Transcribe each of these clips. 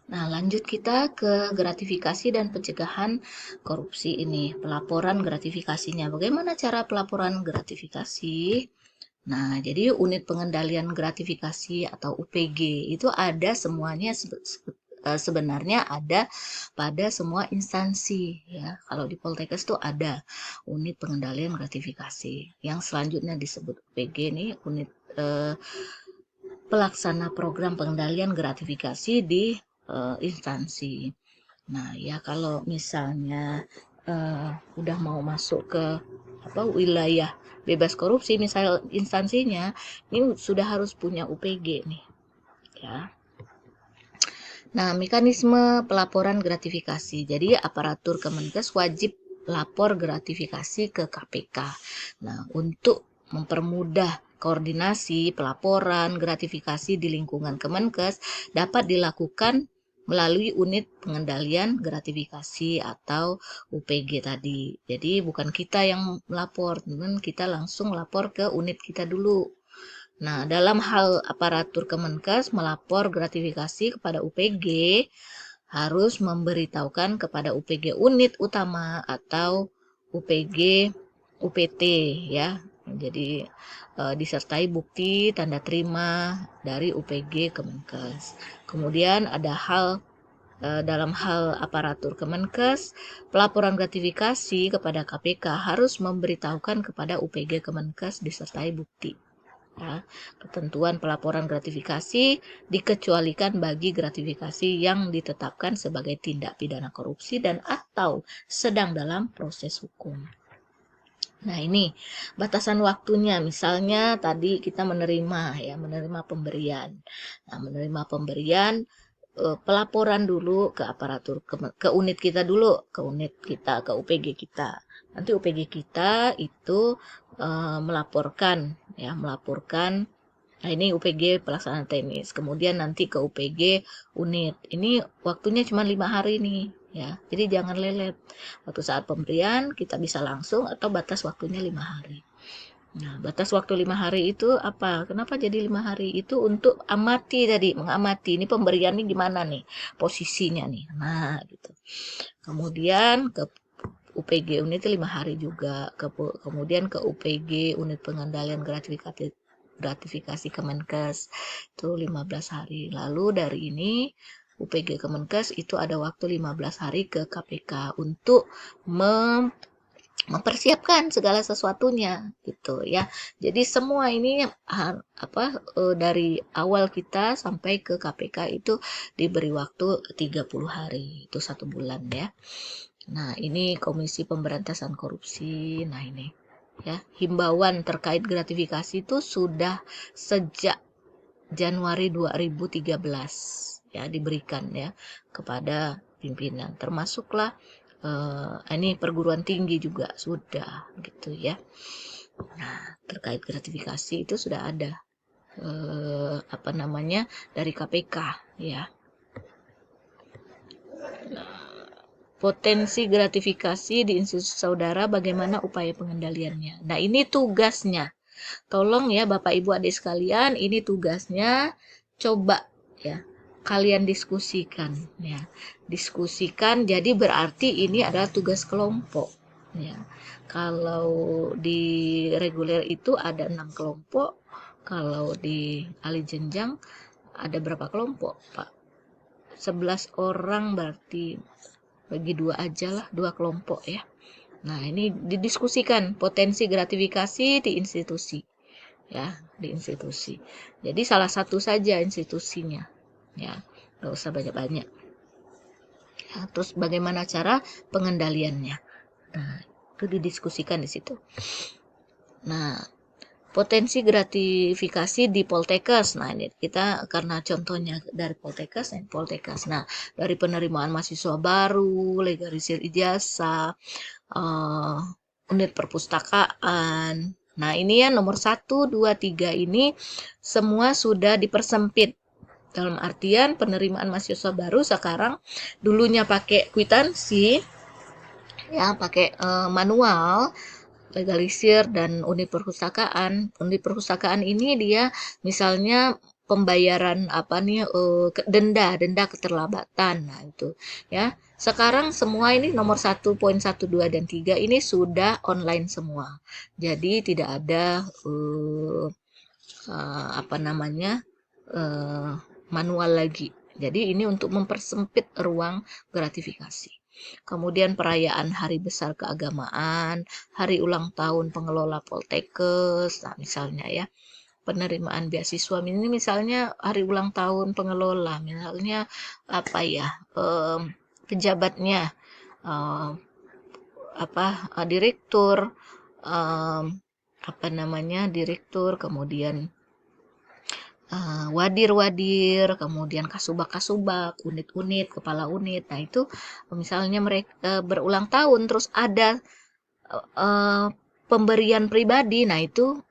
Nah, lanjut kita ke gratifikasi dan pencegahan korupsi ini. Pelaporan gratifikasinya. Bagaimana cara pelaporan gratifikasi? Nah, jadi unit pengendalian gratifikasi atau UPG itu ada semuanya sebenarnya ada pada semua instansi ya. Kalau di Poltekkes tuh ada unit pengendalian gratifikasi. Yang selanjutnya disebut UPG nih, unit pelaksana program pengendalian gratifikasi di instansi. Nah, ya kalau misalnya udah mau masuk ke wilayah bebas korupsi, misal instansinya ini sudah harus punya UPG nih, ya. Nah, mekanisme pelaporan gratifikasi. Jadi aparatur Kemenkes wajib lapor gratifikasi ke KPK. Nah, untuk mempermudah koordinasi pelaporan gratifikasi di lingkungan Kemenkes dapat dilakukan melalui unit pengendalian gratifikasi atau UPG tadi. Jadi bukan kita yang melapor, teman kita langsung lapor ke unit kita dulu. Nah, dalam hal aparatur Kemenkes melapor gratifikasi kepada UPG harus memberitahukan kepada UPG unit utama atau UPG UPT ya. Jadi disertai bukti tanda terima dari UPG Kemenkes. Kemudian ada dalam hal aparatur Kemenkes, pelaporan gratifikasi kepada KPK harus memberitahukan kepada UPG Kemenkes disertai bukti. Ya, ketentuan pelaporan gratifikasi dikecualikan bagi gratifikasi yang ditetapkan sebagai tindak pidana korupsi dan atau sedang dalam proses hukum. Nah, ini batasan waktunya. Misalnya tadi kita menerima pemberian. Nah, menerima pemberian pelaporan dulu ke aparatur ke unit kita dulu, ke UPG kita. Nanti UPG kita itu melaporkan. Nah, ini UPG pelaksanaan teknis. Kemudian nanti ke UPG unit. Ini waktunya cuma 5 hari nih, ya. Jadi jangan lelet. Waktu saat pemberian kita bisa langsung atau batas waktunya 5 hari. Nah, batas waktu 5 hari itu apa? Kenapa jadi 5 hari? Itu untuk mengamati ini pemberian ini gimana nih posisinya nih. Nah, gitu. Kemudian ke UPG unit 5 hari juga. Kemudian ke UPG unit pengendalian gratifikasi Kemenkes itu 15 hari. Lalu dari ini UPG Kemenkes itu ada waktu 15 hari ke KPK untuk mempersiapkan segala sesuatunya gitu ya. Jadi semua ini dari awal kita sampai ke KPK itu diberi waktu 30 hari, itu 1 bulan ya. Nah, ini Komisi Pemberantasan Korupsi. Nah, ini ya, himbauan terkait gratifikasi itu sudah sejak Januari 2013 ya diberikan ya kepada pimpinan, termasuklah ini perguruan tinggi juga sudah gitu ya. Nah, terkait gratifikasi itu sudah ada dari KPK ya. Potensi gratifikasi di institusi saudara, bagaimana upaya pengendaliannya. Nah, ini tugasnya. Tolong ya Bapak Ibu Adik sekalian, ini tugasnya coba ya kalian diskusikan ya. Diskusikan, jadi berarti ini adalah tugas kelompok ya. Kalau di reguler itu ada 6 kelompok, kalau di alih jenjang ada berapa kelompok, Pak? 11 orang, berarti bagi 2 aja lah, 2 kelompok ya. Nah, ini didiskusikan potensi gratifikasi di institusi. Ya, di institusi. Jadi salah satu saja institusinya. Ya, nggak usah banyak-banyak. Ya, terus bagaimana cara pengendaliannya? Nah, itu didiskusikan di situ. Nah, potensi gratifikasi di Poltekkes. Nah, ini kita karena contohnya dari Poltekkes. Nah, dari penerimaan mahasiswa baru, legalisir ijazah, unit perpustakaan. Nah, ini ya nomor 1, 2, 3 ini semua sudah dipersempit. Dalam artian penerimaan mahasiswa baru sekarang dulunya pakai kwitansi, ya pakai manual, legalisir dan unit perpustakaan. Unit perpustakaan ini dia misalnya pembayaran apa nih denda keterlambatan. Nah, itu ya. Sekarang semua ini nomor 1.1, 2 dan 3 ini sudah online semua. Jadi tidak ada apa namanya manual lagi. Jadi ini untuk mempersempit ruang gratifikasi. Kemudian perayaan hari besar keagamaan, hari ulang tahun pengelola Poltekkes, nah misalnya ya, penerimaan beasiswa ini misalnya hari ulang tahun pengelola, misalnya apa ya, pejabatnya, direktur, apa namanya, direktur, kemudian wadir-wadir, kemudian kasubag-kasubag, unit-unit, kepala unit. Nah, itu misalnya mereka berulang tahun terus ada pemberian pribadi. Nah, itu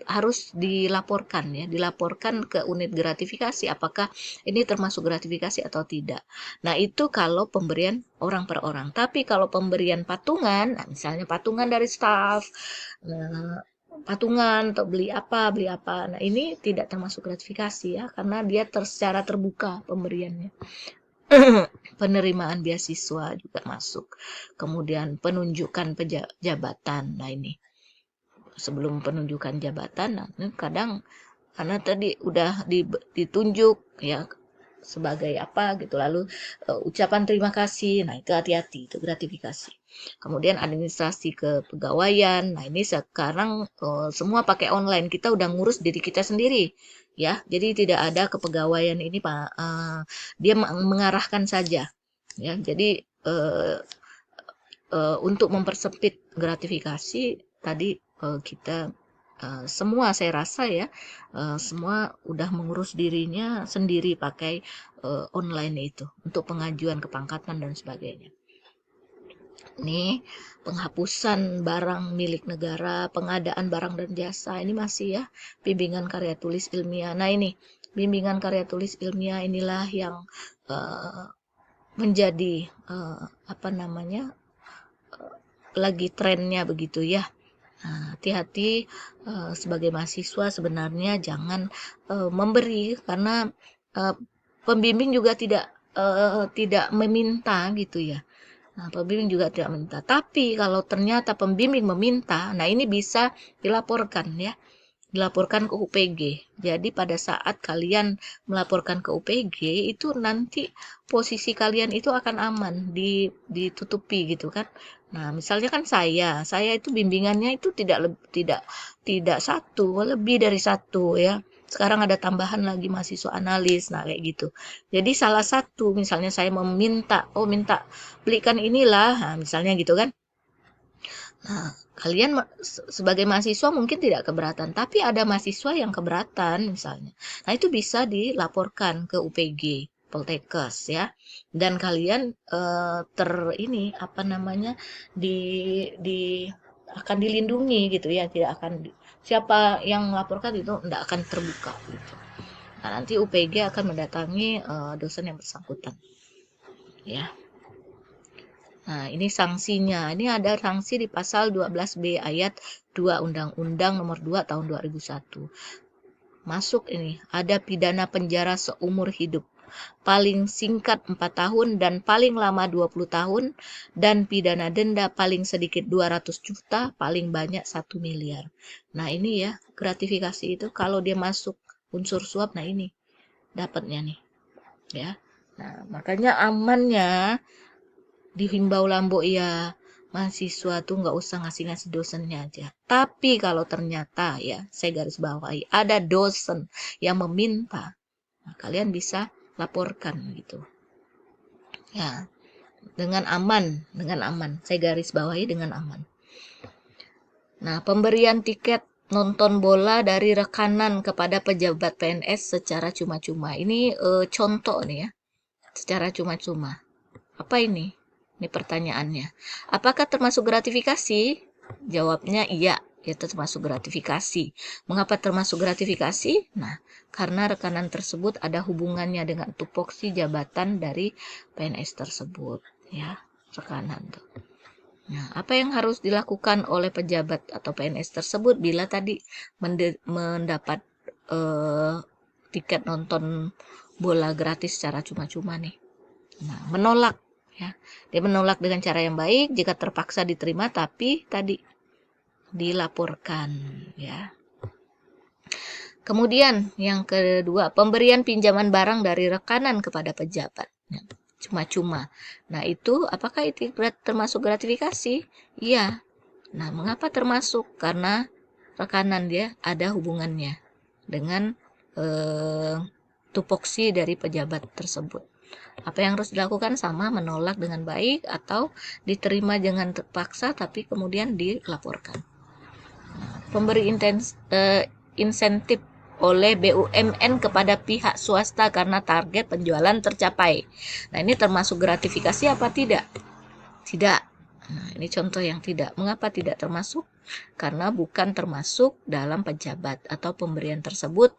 harus dilaporkan ya, dilaporkan ke unit gratifikasi apakah ini termasuk gratifikasi atau tidak. Nah, itu kalau pemberian orang per orang. Tapi kalau pemberian patungan, nah misalnya patungan dari staf, patungan atau beli apa. Nah, ini tidak termasuk gratifikasi ya, karena dia secara terbuka pemberiannya. Penerimaan beasiswa juga masuk. Kemudian penunjukan jabatan. Nah, ini sebelum penunjukan jabatan, nah, kadang karena tadi udah ditunjuk ya sebagai apa gitu, lalu ucapan terima kasih, nah itu hati-hati, itu gratifikasi. Kemudian administrasi kepegawaian, nah ini sekarang semua pakai online, kita udah ngurus diri kita sendiri ya, jadi tidak ada kepegawaian ini Pak, dia mengarahkan saja ya, jadi untuk mempersempit gratifikasi tadi kita semua saya rasa ya, semua udah mengurus dirinya sendiri pakai online itu untuk pengajuan kepangkatan dan sebagainya. Ini penghapusan barang milik negara, pengadaan barang dan jasa, ini masih ya bimbingan karya tulis ilmiah. Nah, ini bimbingan karya tulis ilmiah inilah yang menjadi apa namanya lagi trennya begitu ya. Nah, hati-hati sebagai mahasiswa sebenarnya jangan memberi, karena pembimbing juga tidak meminta gitu ya. Nah, pembimbing juga tidak meminta. Tapi kalau ternyata pembimbing meminta, nah ini bisa dilaporkan ya. Dilaporkan ke UPG. Jadi pada saat kalian melaporkan ke UPG itu nanti posisi kalian itu akan aman, ditutupi gitu kan. Nah, misalnya kan saya itu bimbingannya itu tidak satu, lebih dari satu ya. Sekarang ada tambahan lagi mahasiswa analis, nah kayak gitu. Jadi salah satu, misalnya saya meminta, minta belikan inilah, nah, misalnya gitu kan. Nah, kalian sebagai mahasiswa mungkin tidak keberatan, tapi ada mahasiswa yang keberatan misalnya. Nah, itu bisa dilaporkan ke UPG Poltekkes ya. Dan kalian ini apa namanya di akan dilindungi gitu ya, tidak akan siapa yang melaporkan itu tidak akan terbuka gitu. Nah, nanti UPG akan mendatangi dosen yang bersangkutan ya. Nah, ini sanksinya. Ini ada sanksi di pasal 12B ayat 2 Undang-Undang Nomor 2 Tahun 2001. Masuk ini, ada pidana penjara seumur hidup. Paling singkat 4 tahun dan paling lama 20 tahun, dan pidana denda paling sedikit 200 juta, paling banyak 1 miliar. Nah, ini ya, gratifikasi itu kalau dia masuk unsur suap, nah ini dapatnya nih. Ya. Nah, makanya amannya dihimbau Lambo ya, mahasiswa tuh nggak usah ngasih-ngasih dosennya aja. Tapi kalau ternyata ya, saya garis bawahi, ada dosen yang meminta, nah, kalian bisa laporkan gitu. Ya, dengan aman, Saya garis bawahi dengan aman. Nah, pemberian tiket nonton bola dari rekanan kepada pejabat PNS secara cuma-cuma. Ini contoh nih ya, secara cuma-cuma. Apa ini? Ini pertanyaannya. Apakah termasuk gratifikasi? Jawabnya iya, itu termasuk gratifikasi. Mengapa termasuk gratifikasi? Nah, karena rekanan tersebut ada hubungannya dengan tupoksi jabatan dari PNS tersebut, ya, rekanan tuh. Nah, apa yang harus dilakukan oleh pejabat atau PNS tersebut bila tadi mendapat tiket nonton bola gratis secara cuma-cuma nih. Nah, menolak ya. Dia menolak dengan cara yang baik, jika terpaksa diterima tapi tadi dilaporkan ya. Kemudian yang kedua, pemberian pinjaman barang dari rekanan kepada pejabat. Cuma-cuma. Nah, itu apakah itu termasuk gratifikasi? Iya. Nah, mengapa termasuk? Karena rekanan dia ada hubungannya dengan tupoksi dari pejabat tersebut. Apa yang harus dilakukan? Sama, menolak dengan baik atau diterima jangan terpaksa tapi kemudian dilaporkan. Nah, pemberi insentif oleh BUMN kepada pihak swasta karena target penjualan tercapai. Nah, ini termasuk gratifikasi apa tidak? Tidak. Nah, ini contoh yang tidak. Mengapa tidak termasuk? Karena bukan termasuk dalam pejabat atau pemberian tersebut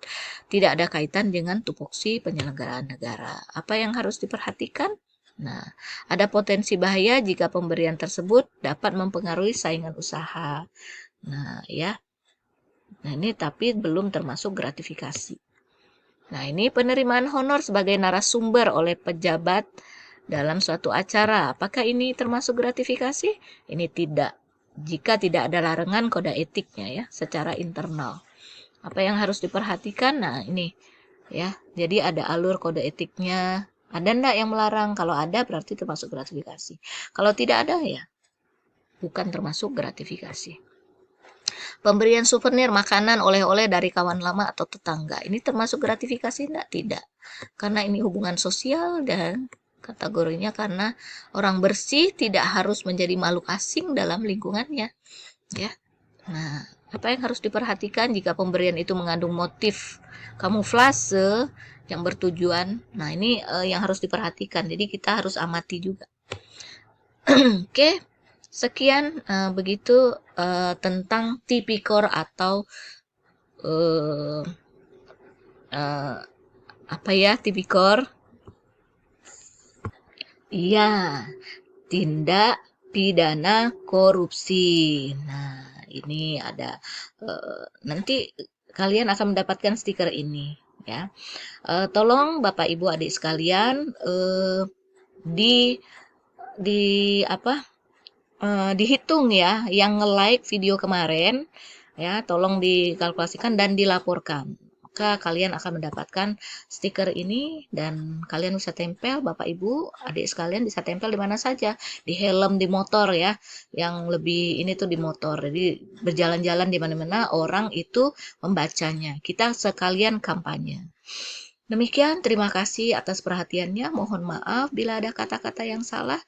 tidak ada kaitan dengan tupoksi penyelenggaraan negara. Apa yang harus diperhatikan? Nah, ada potensi bahaya jika pemberian tersebut dapat mempengaruhi saingan usaha. Nah, ya. Nah, ini tapi belum termasuk gratifikasi. Nah, ini penerimaan honor sebagai narasumber oleh pejabat dalam suatu acara. Apakah ini termasuk gratifikasi? Ini tidak. Jika tidak ada larangan kode etiknya ya, secara internal. Apa yang harus diperhatikan? Nah, ini ya. Jadi ada alur kode etiknya. Ada enggak yang melarang? Kalau ada berarti termasuk gratifikasi. Kalau tidak ada ya bukan termasuk gratifikasi. Pemberian souvenir makanan oleh-oleh dari kawan lama atau tetangga. Ini termasuk gratifikasi enggak? Tidak. Karena ini hubungan sosial dan kategorinya karena orang bersih tidak harus menjadi makhluk asing dalam lingkungannya. Ya. Nah, apa yang harus diperhatikan jika pemberian itu mengandung motif kamuflase yang bertujuan? Nah, ini yang harus diperhatikan. Jadi kita harus amati juga. Oke. Sekian begitu tentang tipikor atau apa ya tipikor? Iya, tindak pidana korupsi. Nah, ini ada nanti kalian akan mendapatkan stiker ini ya. Tolong Bapak Ibu adik sekalian dihitung ya yang nge-like video kemarin ya, tolong dikalkulasikan dan dilaporkan. Maka kalian akan mendapatkan stiker ini dan kalian bisa tempel, Bapak Ibu, adik sekalian bisa tempel di mana saja, di helm, di motor ya. Yang lebih ini tuh di motor. Jadi berjalan-jalan di mana-mana orang itu membacanya. Kita sekalian kampanye. Demikian, terima kasih atas perhatiannya. Mohon maaf bila ada kata-kata yang salah.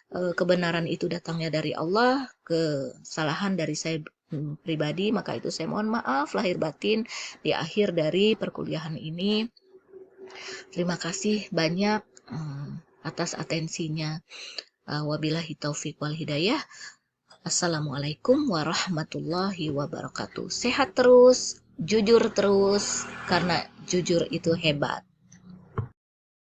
Kebenaran itu datangnya dari Allah, kesalahan dari saya pribadi, maka itu saya mohon maaf lahir batin di akhir dari perkuliahan ini. Terima kasih banyak atas atensinya. Wabillahi taufiq wal hidayah. Assalamualaikum warahmatullahi wabarakatuh. Sehat terus, jujur terus, karena jujur itu hebat.